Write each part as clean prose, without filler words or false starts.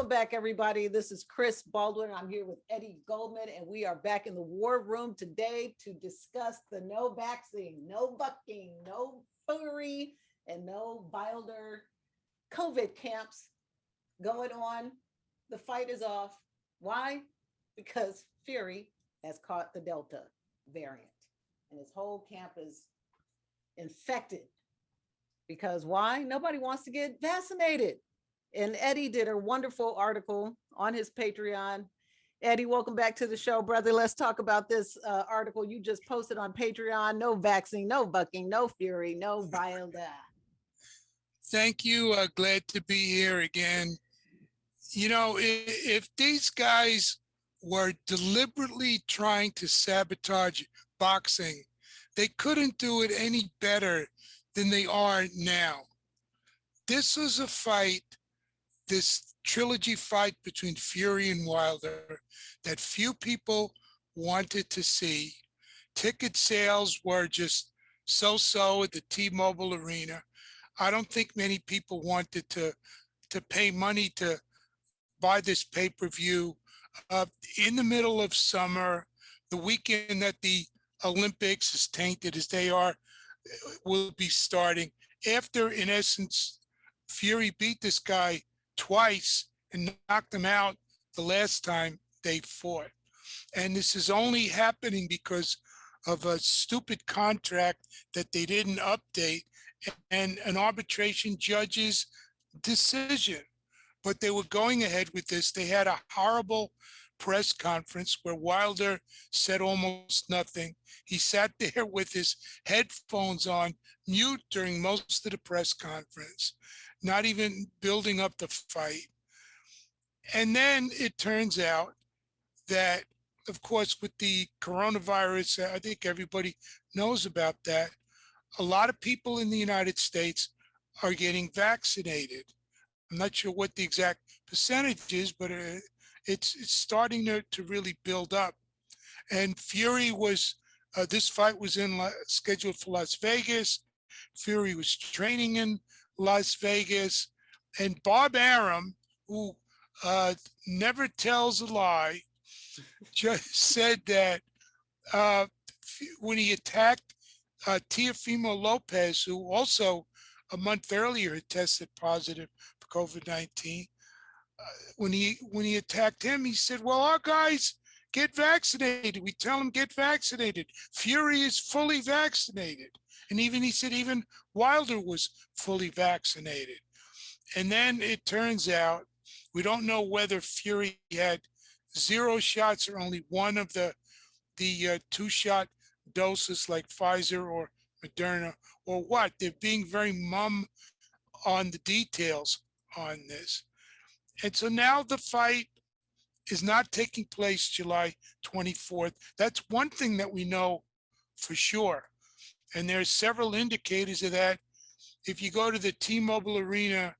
Welcome back, everybody. This is Chris Baldwin. I'm here with Eddie Goldman, and we are back in the war room today to discuss the no vaxing, no bucking, no Vury, and no Vilder COVID camps going on. The fight is off. Why? Because Vury has caught the Delta variant, and his whole camp is infected. Because why? Nobody wants to get vaccinated. And Eddie did a wonderful article on his Patreon. Eddie, welcome back to the show, brother. Let's talk about this article you just posted on Patreon. No vaccine, no bucking, no Vury, no Vilder. Thank you. Glad to be here again. You know, if these guys were deliberately trying to sabotage boxing, they couldn't do it any better than they are now. This was a fight, this trilogy fight between Vury and Wilder, that few people wanted to see. Ticket sales were just so-so at the T-Mobile Arena. I don't think many people wanted to pay money to buy this pay-per-view in the middle of summer, the weekend that the Olympics, as tainted as they are, will be starting. After, in essence, Vury beat this guy twice and knocked him out the last time they fought. And this is only happening because of a stupid contract that they didn't update and an arbitration judge's decision. But they were going ahead with this. They had a horrible press conference where Wilder said almost nothing. He sat there with his headphones on mute during most of the press conference, not even building up the fight. And then it turns out that, of course, with the coronavirus, I think everybody knows about that. A lot of people in the United States are getting vaccinated. I'm not sure what the exact percentage is, but it's starting to really build up. And Vury was, this fight was scheduled for Las Vegas. Vury was training in Las Vegas. And Bob Arum, who never tells a lie, just said that when he attacked Teofimo Lopez, who also a month earlier had tested positive for COVID-19, when he attacked him, he said, well, our guys get vaccinated. We tell them get vaccinated. Vury is fully vaccinated. And he said even Wilder was fully vaccinated. And then it turns out, we don't know whether Vury had 0 shots or only one of the 2-shot doses like Pfizer or Moderna or what. They're being very mum on the details on this. And so now the fight is not taking place July 24th. That's one thing that we know for sure. And there's several indicators of that. If you go to the T-Mobile Arena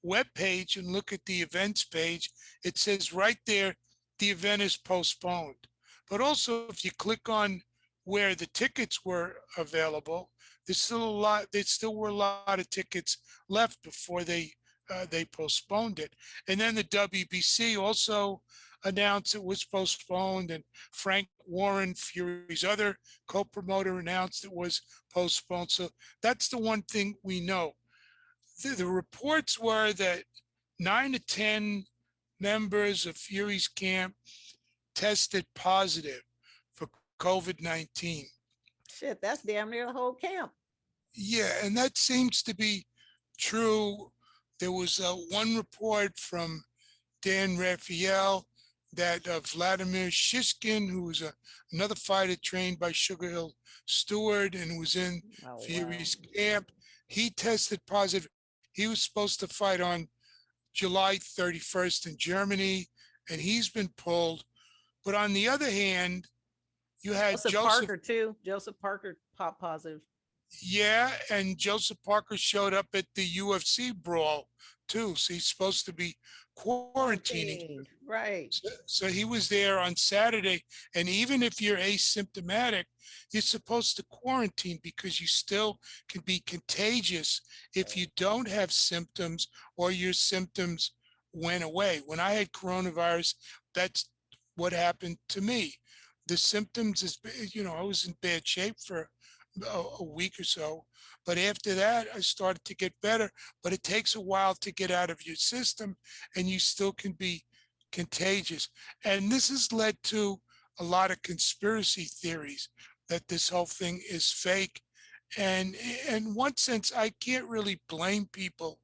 webpage and look at the events page, it says right there, the event is postponed. But also if you click on where the tickets were available, there still were a lot of tickets left before they postponed it. And then the WBC also announced it was postponed, and Frank Warren, Vury's other co-promoter, announced it was postponed. So that's the one thing we know. The reports were that 9 to 10 members of Vury's camp tested positive for COVID-19. Shit, that's damn near the whole camp. Yeah, and that seems to be true. There was one report from Dan Raphael that Vladimir Shishkin, who was another fighter trained by Sugar Hill Stewart and was in Vury's camp, he tested positive. He was supposed to fight on July 31st in Germany, and he's been pulled. But on the other hand, you had Joseph Parker too. Joseph Parker popped positive. Yeah, and Joseph Parker showed up at the UFC brawl too. So he's supposed to be quarantining. Right. So he was there on Saturday. And even if you're asymptomatic, you're supposed to quarantine because you still can be contagious if you don't have symptoms or your symptoms went away. When I had coronavirus, that's what happened to me. The symptoms is, I was in bad shape for a week or so, but after that, I started to get better. But it takes a while to get out of your system, and you still can be contagious. And this has led to a lot of conspiracy theories that this whole thing is fake. And in one sense, I can't really blame people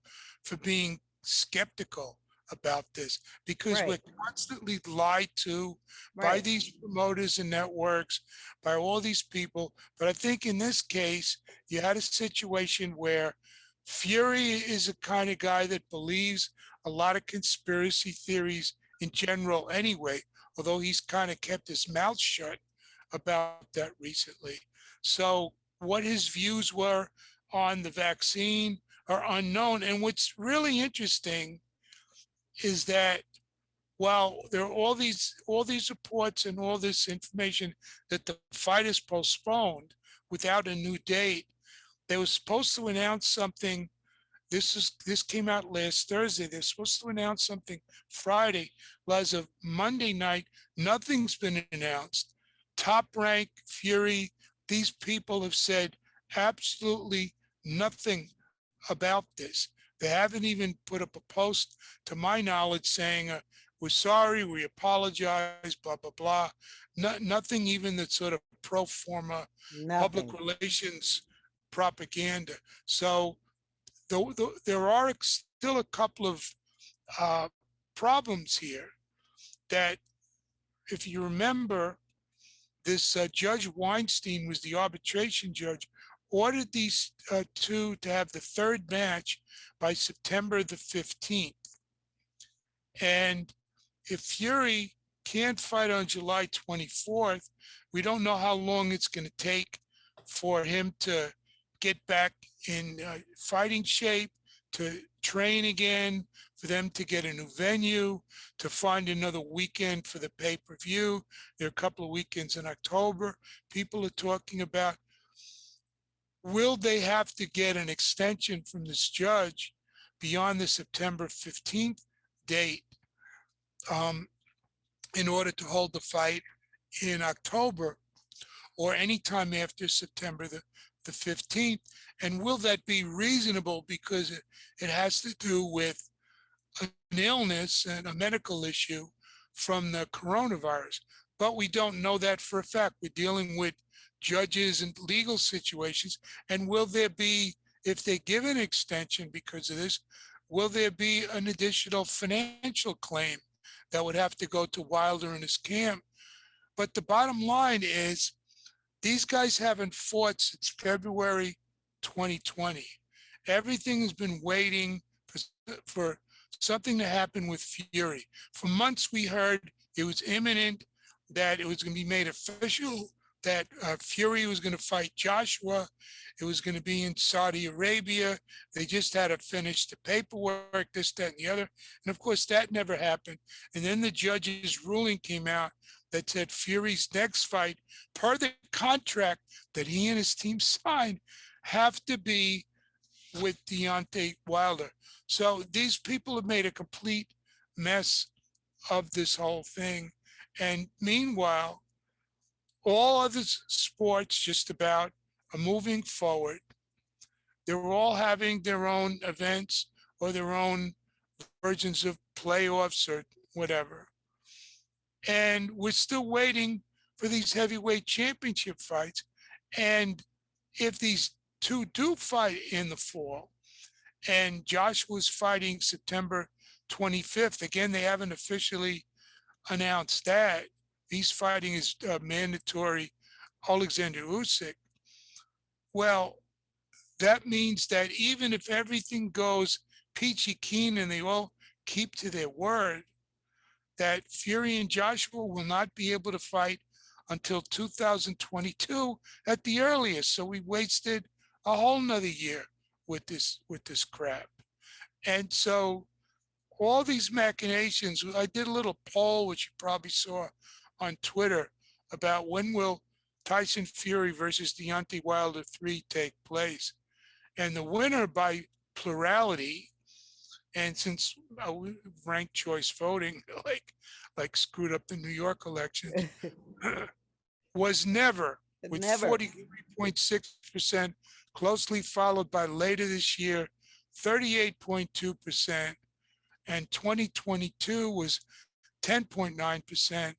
for being skeptical about this because we're Right, constantly lied to by right, these promoters and networks, by all these people. But I think in this case, you had a situation where Fury is a kind of guy that believes a lot of conspiracy theories in general anyway, although he's kind of kept his mouth shut about that recently. So what his views were on the vaccine are unknown. And what's really interesting is that while there are all these reports and all this information that the fight is postponed without a new date, they were supposed to announce something. This came out last Thursday. They're supposed to announce something Friday. Well, as of Monday night, nothing's been announced. Top Rank, Fury, these people have said absolutely nothing about this. They haven't even put up a post, to my knowledge, saying, we're sorry, we apologize, blah, blah, blah. Nothing even that sort of pro forma public nothing. relations propaganda. So there are still a couple of uh, problems here that, if you remember, this Judge Weinstein was the arbitration judge, ordered these two to have the third match by September the 15th. And if Fury can't fight on July 24th, we don't know how long it's going to take for him to get back in fighting shape, to train again, for them to get a new venue, to find another weekend for the pay-per-view. There are a couple of weekends in October. People are talking about, will they have to get an extension from this judge beyond the September 15th date um, in order to hold the fight in October or anytime after September the 15th? And will that be reasonable, because it has to do with an illness and a medical issue from the coronavirus? But we don't know that for a fact. We're dealing with judges and legal situations. And will there be, if they give an extension because of this, will there be an additional financial claim that would have to go to Wilder and his camp? But the bottom line is, these guys haven't fought since February 2020. Everything has been waiting for something to happen with Fury. For months, we heard it was imminent, that it was going to be made official, that Fury was going to fight Joshua. It was going to be in Saudi Arabia. They just had to finish the paperwork, this, that, and the other. And of course, that never happened. And then the judge's ruling came out that said Fury's next fight, per the contract that he and his team signed, have to be with Deontay Wilder. So these people have made a complete mess of this whole thing. And meanwhile, all other sports just about are moving forward. They're all having their own events or their own versions of playoffs or whatever. And we're still waiting for these heavyweight championship fights. And if these two do fight in the fall, and Joshua's fighting September 25th, again, they haven't officially announced that. He's fighting his mandatory Alexander Usyk. Well, that means that even if everything goes peachy keen and they all keep to their word, that Fury and Joshua will not be able to fight until 2022 at the earliest. So we wasted a whole nother year with this crap. And so all these machinations, I did a little poll, which you probably saw on Twitter, about when will Tyson Fury versus Deontay Wilder 3 take place. And the winner by plurality And since ranked choice voting, like screwed up the New York elections, was never, with Never. 43.6%, closely followed by later this year, 38.2%, and 2022 was 10.9%,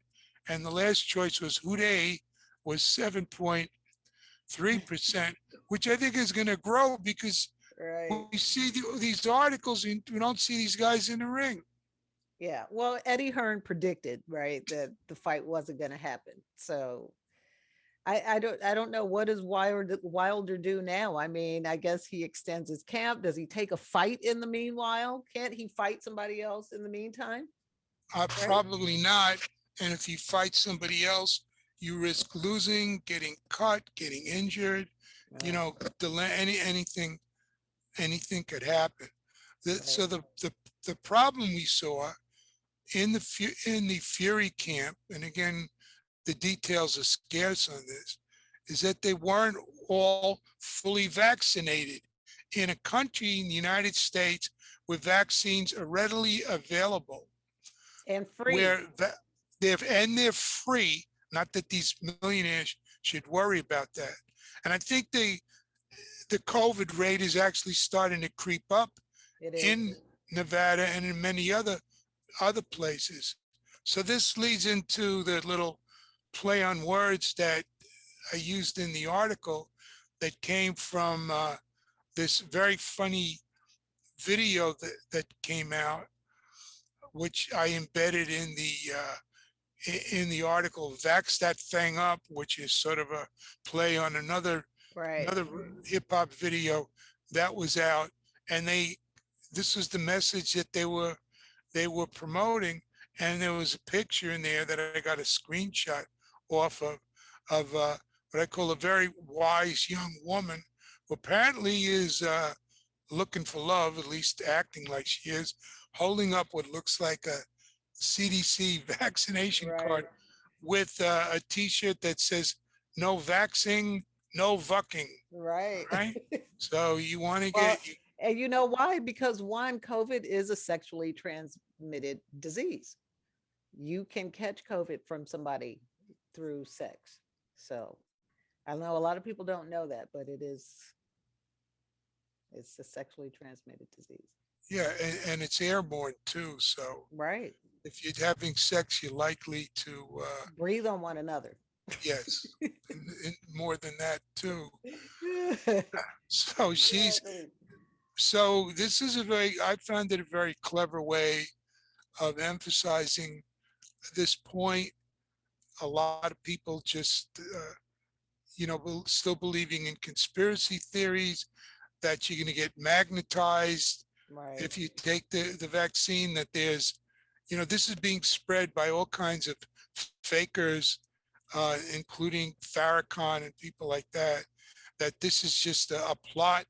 and the last choice was Hooday was 7.3%, which I think is going to grow because Right. we see these articles and we don't see these guys in the ring. Yeah. Well, Eddie Hearn predicted, right, that the fight wasn't going to happen. So I don't know what does Wilder do now. I mean, I guess he extends his camp. Does he take a fight in the meanwhile? Can't he fight somebody else in the meantime? Right. Probably not. And if you fight somebody else, you risk losing, getting cut, getting injured. You Oh, know, anything could happen. right. So the problem we saw in the Fury camp, and again, the details are scarce on this, is that they weren't all fully vaccinated in a country in the United States where vaccines are readily available, And free. where they're free. Not that these millionaires should worry about that. And I think the COVID rate is actually starting to creep up It is. in Nevada and in many other places. So this leads into the little play on words that I used in the article that came from this very funny video that came out, which I embedded in the article. Vax that thing up, which is sort of a play on Right. another hip hop video that was out, and this was the message that they were promoting, and there was a picture in there that I got a screenshot off of what I call a very wise young woman who apparently is looking for love, at least acting like she is, holding up what looks like a CDC vaccination card Right. with a T-shirt that says "No vaxing, no vucking." Right. All right. So you want to Well, get and you know why? Because one, COVID is a sexually transmitted disease. You can catch COVID from somebody through sex. So I know a lot of people don't know that, but it's a sexually transmitted disease. yeah, and it's airborne too. So Right. if you're having sex, you're likely to Breathe on one another. yes, and more than that too. So Exactly. this is I found it a very clever way of emphasizing this point. A lot of people just, still believing in conspiracy theories that you're going to get magnetized Right. if you take the vaccine, that this is being spread by all kinds of fakers, including Farrakhan and people like that this is just a plot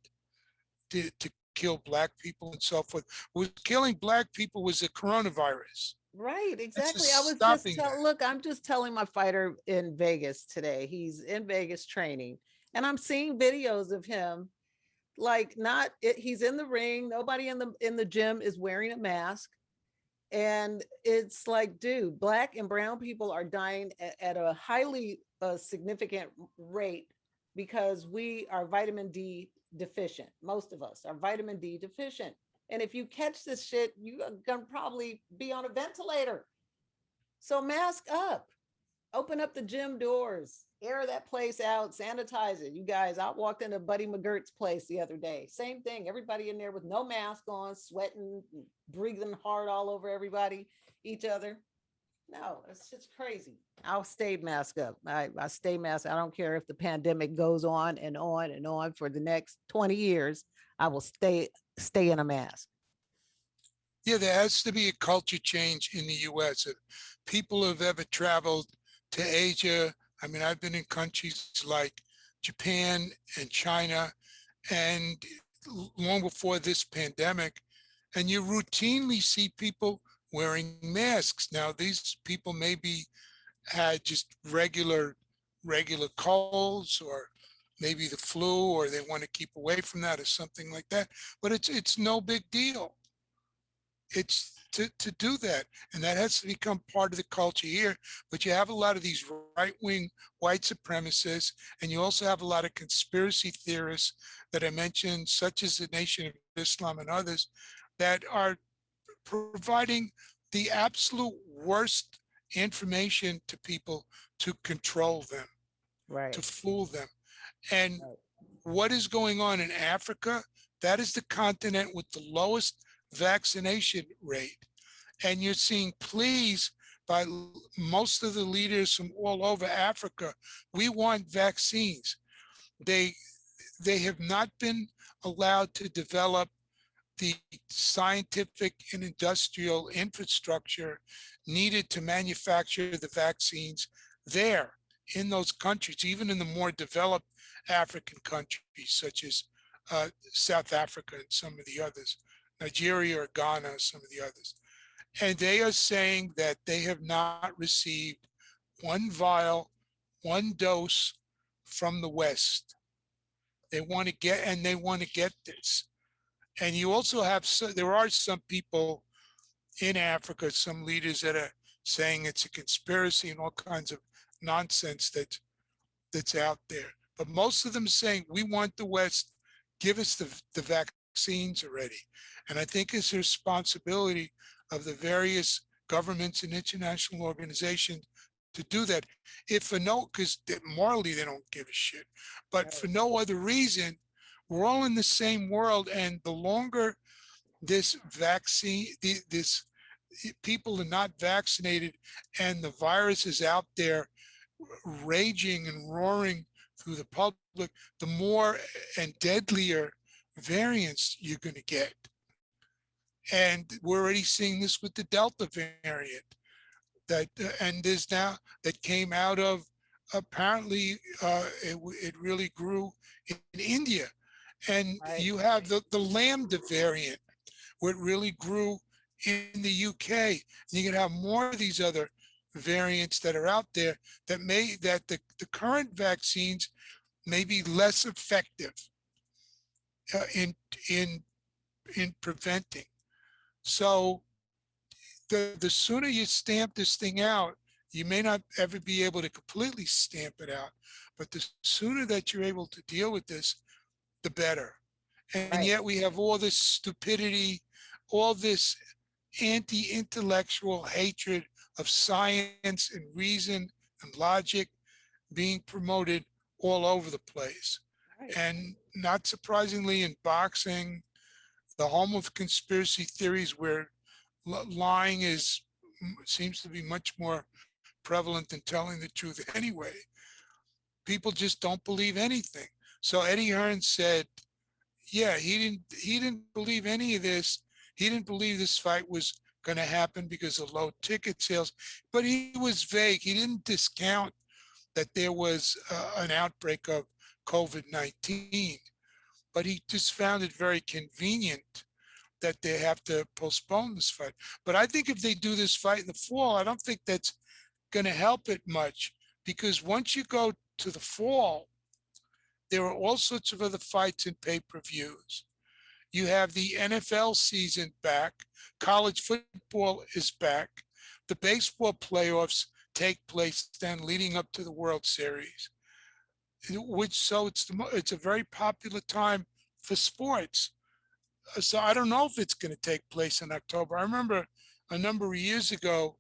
to kill black people and so forth. What was killing black people was the coronavirus. Right, That's exactly. I just was just stopping that. look, I'm just telling my fighter in Vegas today. He's in Vegas training, and I'm seeing videos of him like not he's in the ring, nobody in the gym is wearing a mask, and it's like, dude, black and brown people are dying at a highly significant rate because we are vitamin D deficient. Most of us are vitamin D deficient, and if you catch this shit, you are gonna probably be on a ventilator. So mask up, open up the gym doors, air that place out, sanitize it. You guys, I walked into Buddy McGirt's place the other day. Same thing. Everybody in there with no mask on, sweating, breathing hard all over everybody, each other. No, it's just crazy. I'll stay mask up. I stay mask. I don't care if the pandemic goes on and on and on for the next 20 years. I will stay in a mask. Yeah, there has to be a culture change in the US. If people have ever traveled to Asia, I mean, I've been in countries like Japan and China, and long before this pandemic, and you routinely see people wearing masks. Now, these people maybe had just regular colds, or maybe the flu, or they want to keep away from that or something like that. But it's no big deal. it's to do that. And that has to become part of the culture here. But you have a lot of these right-wing white supremacists, and you also have a lot of conspiracy theorists that I mentioned, such as the Nation of Islam and others, that are providing the absolute worst information to people to control them, to Right. fool them. And Right. what is going on in Africa? That is the continent with the lowest vaccination rate. And you're seeing pleas by most of the leaders from all over Africa. We want vaccines. They they have not been allowed to develop the scientific and industrial infrastructure needed to manufacture the vaccines there in those countries, even in the more developed African countries, such as South Africa and some of the others, Nigeria or Ghana, some of the others. And they are saying that they have not received one vial, one dose from the West. They want to get this. And you also have, there are some people in Africa, some leaders that are saying it's a conspiracy and all kinds of nonsense that's out there. But most of them saying, we want the West, give us the vaccines already. And I think it's a responsibility of the various governments and international organizations to do that. If for no, because morally they don't give a shit, but for Right. no other reason, we're all in the same world. And the longer this vaccine, this people are not vaccinated and the virus is out there raging and roaring through the public, the more and deadlier variants you're going to get. And we're already seeing this with the Delta variant that, and there's now that came out of apparently it really grew in India. And you Right. have the Lambda variant where it really grew in the UK. You can have more of these other variants that are out there that the current vaccines may be less effective uh, in in in preventing. So the sooner you stamp this thing out, you may not ever be able to completely stamp it out, but the sooner that you're able to deal with this, the better. And yet Right. we have all this stupidity, all this anti-intellectual hatred of science and reason and logic being promoted all over the place. Right. And not surprisingly, in boxing, the home of conspiracy theories where lying is seems to be much more prevalent than telling the truth anyway. People just don't believe anything. So Eddie Hearn said, yeah, he didn't believe any of this. He didn't believe this fight was going to happen because of low ticket sales, but he was vague. He didn't discount that there was an outbreak of COVID-19, but he just found it very convenient that they have to postpone this fight. But I think if they do this fight in the fall, I don't think that's going to help it much, because once you go to the fall, there are all sorts of other fights and pay-per-views. You have the NFL season back, college football is back, the baseball playoffs take place then leading up to the World Series, which so it's a very popular time for sports. So I don't know if it's going to take place in October. I remember a number of years ago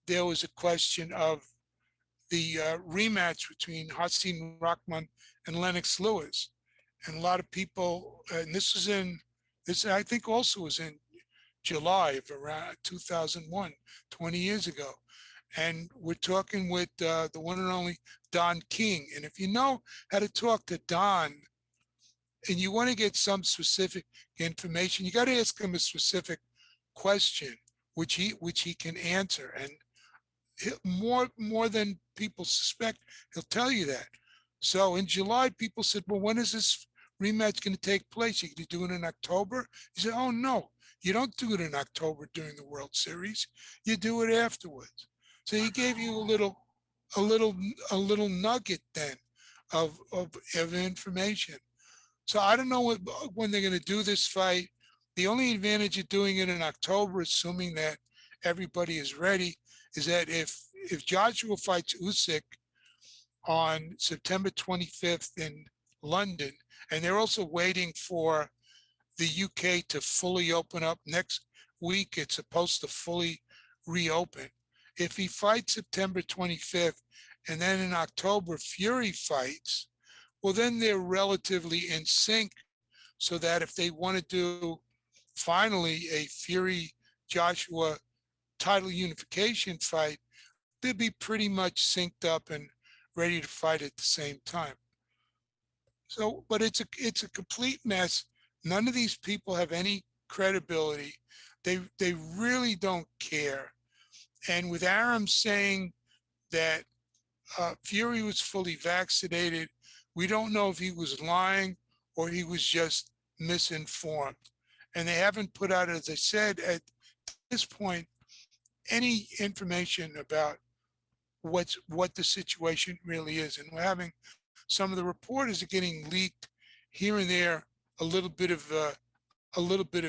there was a question of the rematch between Hassan Rahman and Lennox Lewis, and a lot of people, and this was in this I think also was in July of around 2001, 20 years ago. And we're talking with the one and only Don King. And if you know how to talk to Don and you want to get some specific information, you got to ask him a specific question, which he can answer. And more than people suspect, he'll tell you that. So in July, people said, well, when is this rematch going to take place? You can do it in October? He said, oh, no, you don't do it in October during the World Series. You do it afterwards. So he gave you a little, a little nugget then of information. So I don't know when they're going to do this fight. The only advantage of doing it in October, assuming that everybody is ready, is that if Joshua fights Usyk on September 25th in London, and they're also waiting for the UK to fully open up next week, it's supposed to fully reopen. If he fights September 25th and then in October Fury fights, well, then they're relatively in sync so that if they want to do finally a Fury Joshua title unification fight, they'll be pretty much synced up and ready to fight at the same time. So, but it's a complete mess. None of these people have any credibility. They really don't care. And with Aram saying that Fury was fully vaccinated, we don't know if he was lying or he was just misinformed. And they haven't put out, as I said, at this point, any information about what the situation really is. And we're having some of the reporters are getting leaked here and there a little bit of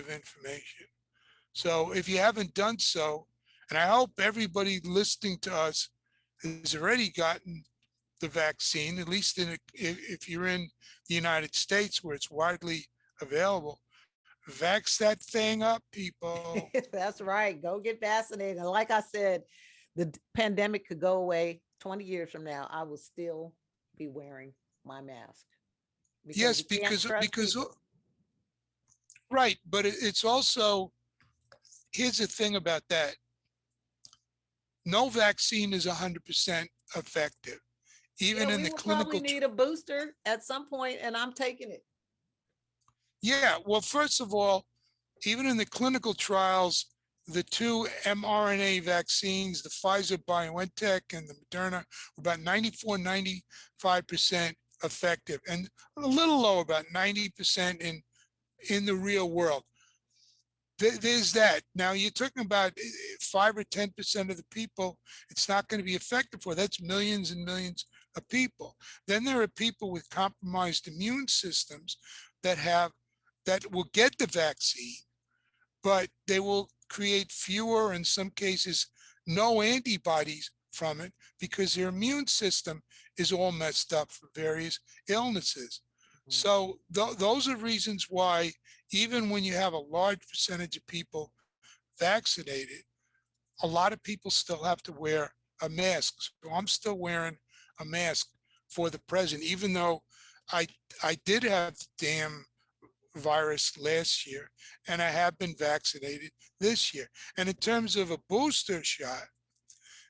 information. So if you haven't done so, and I hope everybody listening to us has already gotten the vaccine, at least if you're in the United States where it's widely available, vax that thing up, people. That's right. Go get vaccinated. And like I said, the pandemic could go away 20 years from now. I will still be wearing my mask because Yes, you can't trust people. right, but it's also, here's the thing about that. No vaccine is 100% effective, Yeah, even in we the will probably clinical. need a booster at some point, and I'm taking it. Yeah, well, first of all, even in the clinical trials, the two mRNA vaccines, the Pfizer BioNTech and the Moderna, were about 94, 95% effective, and a little low, about 90% in the real world. There's that. Now you're talking about 5 or 10% of the people it's not going to be effective for. That's millions and millions of people. Then there are people with compromised immune systems that have that will get the vaccine, but they will create fewer, in some cases, no antibodies from it because their immune system is all messed up for various illnesses. Mhm. So those are reasons why, even when you have a large percentage of people vaccinated, a lot of people still have to wear a mask. So I'm still wearing a mask for the present, even though I I did have the damn virus last year and I have been vaccinated this year. And in terms of a booster shot,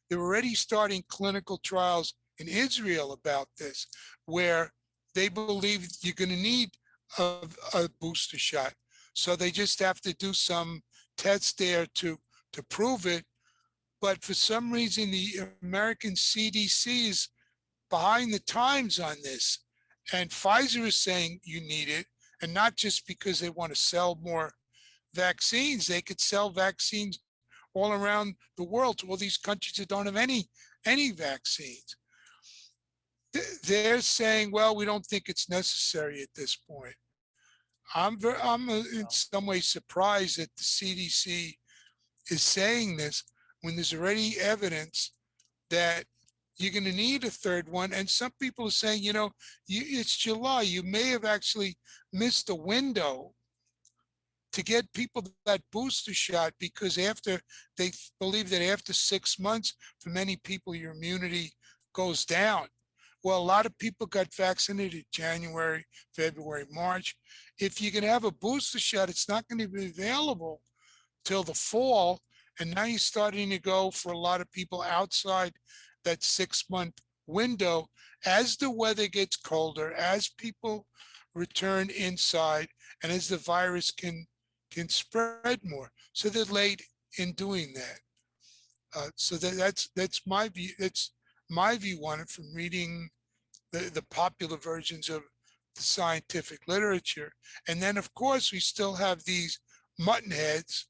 they're already starting clinical trials in Israel about this, where they believe you're going to need a booster shot. So they just have to do some tests there to prove it. But for some reason, the American CDC is behind the times on this. And Pfizer is saying you need it, and not just because they want to sell more vaccines. They could sell vaccines all around the world to all these countries that don't have any vaccines. They're saying, well, we don't think it's necessary at this point. I'm in some ways surprised that the CDC is saying this when there's already evidence that you're going to need a third one. And some people are saying, it's July. You may have actually missed a window to get people that booster shot because after they believe that after 6 months, for many people, your immunity goes down. Well, a lot of people got vaccinated January, February, March. If you can have a booster shot, it's not going to be available till the fall. And now you're starting to go for a lot of people outside that 6 month window. As the weather gets colder, as people return inside, and as the virus can spread more. So they're late in doing that. So that's my view. That's my view on it from reading the popular versions of the scientific literature. And then, of course, we still have these muttonheads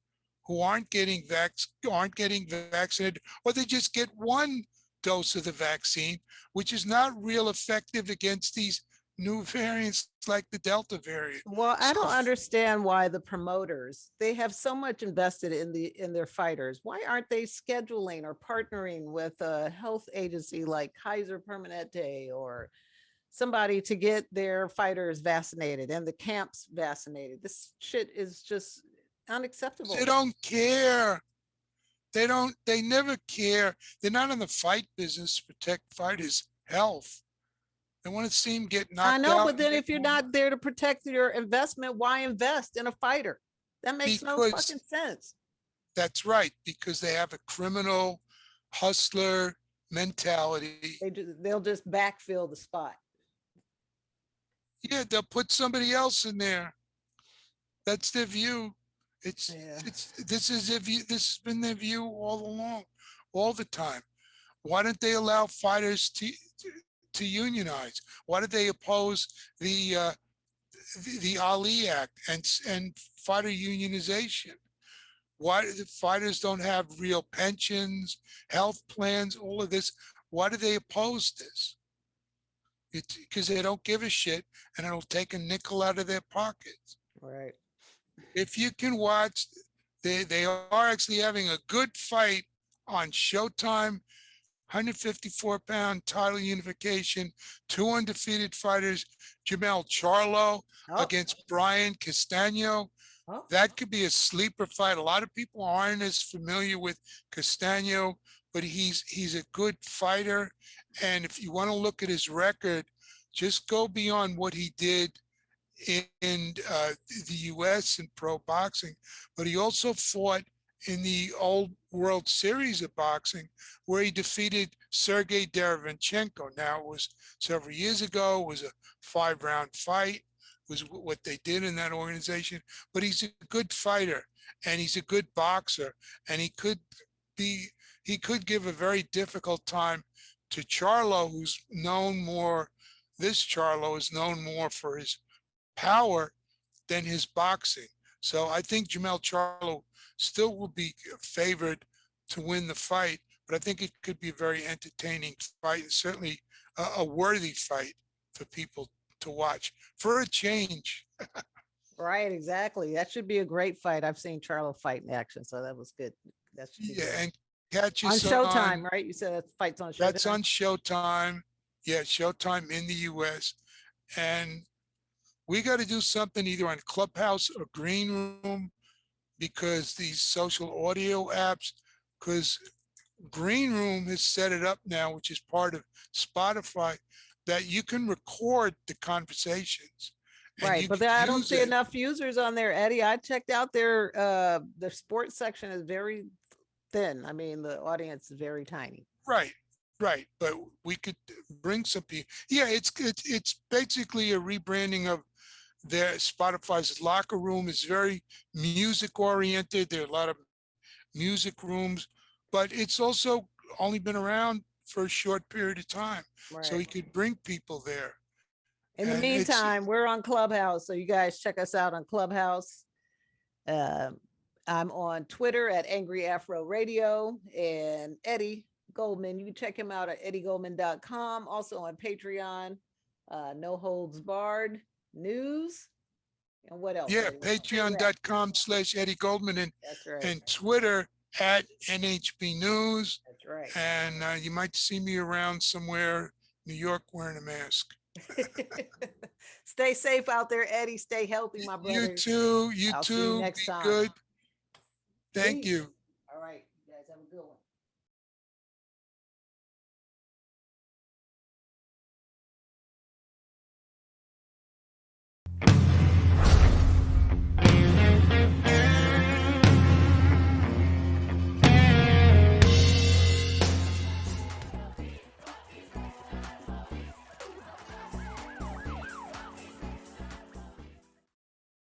who aren't getting vaccinated, or they just get one dose of the vaccine, which is not real effective against these new variants like the Delta variant. Well, I So don't understand why the promoters, they have so much invested in their fighters. Why aren't they scheduling or partnering with a health agency like Kaiser Permanente or somebody to get their fighters vaccinated and the camps vaccinated? This shit is just they unacceptable. don't care. They never care. They're not in the fight business to protect fighters' health. They want to see them get I knocked know, out but and then get if you're more money. not there to protect your investment, why invest in a fighter? That makes no fucking Because sense. that's right, because they have a criminal hustler mentality. They'll just backfill the spot. Yeah, they'll put somebody else in there. That's their view. Yeah. This is their view. This has been their view all along, all the time. Why don't they allow fighters to unionize? Why did they oppose the the Ali Act and fighter unionization? Why the fighters don't have real pensions, health plans, all of this? Why do they oppose this? It's because they don't give a shit and it'll take a nickel out of their pockets. Right. If you can watch, they are actually having a good fight on Showtime. 154-pound title unification, two undefeated fighters, Jamel Charlo Oh, against Brian Castano. oh, That could be a sleeper fight. A lot of people aren't as familiar with Castano, but he's a good fighter. And if you want to look at his record, just go beyond what he did in the U.S. in pro boxing, but he also fought in the old World Series of boxing where he defeated Sergey Derevyanchenko. Now, it was several years ago. It was a 5-round fight, was what they did in that organization. But he's a good fighter and he's a good boxer, and be he could give a very difficult time to Charlo, who's known more. This Charlo is known more for his power than his boxing. So I think Jamel Charlo still will be favored to win the fight, but I think it could be a very entertaining fight and certainly a worthy fight for people to watch for a change. right. Exactly. That should be a great fight. I've seen Charlo fight in action, so that was good. That should be Yeah, good. and catch On us Showtime, on, right? You said that fight's on that's Showtime. on Showtime. Yeah, Showtime in the US. And we got to do something either on Clubhouse or Green Room because these social audio apps, because Green Room has set it up now, which is part of Spotify, that you can record the conversations and Right, you but could I don't use see it. enough users on there, Eddie. I checked out their sports section is very thin. I mean, the audience is very tiny. Right, right. But we could bring some people. Yeah, it's basically a rebranding of their Spotify's locker room is very music oriented. There are a lot of music rooms, but it's also only been around for a short period of time. So Right. he could bring people there. In the And it's, meantime, we're on Clubhouse, so you guys check us out on Clubhouse. Uh, I'm on Twitter at Angry Afro Radio, and Eddie Goldman. You can check him out at eddiegoldman.com. Also on Patreon, No Holds Barred News. And what else, yeah, Eddie? Where you at? patreon.com/Eddie Goldman That's right. and Twitter at NHB News. That's right. And you might see me around somewhere, New York, wearing a mask. Stay safe out there, Eddie. Stay healthy, my You brother. too. You I'll see you too. next Be time. good. Thank Peace. you.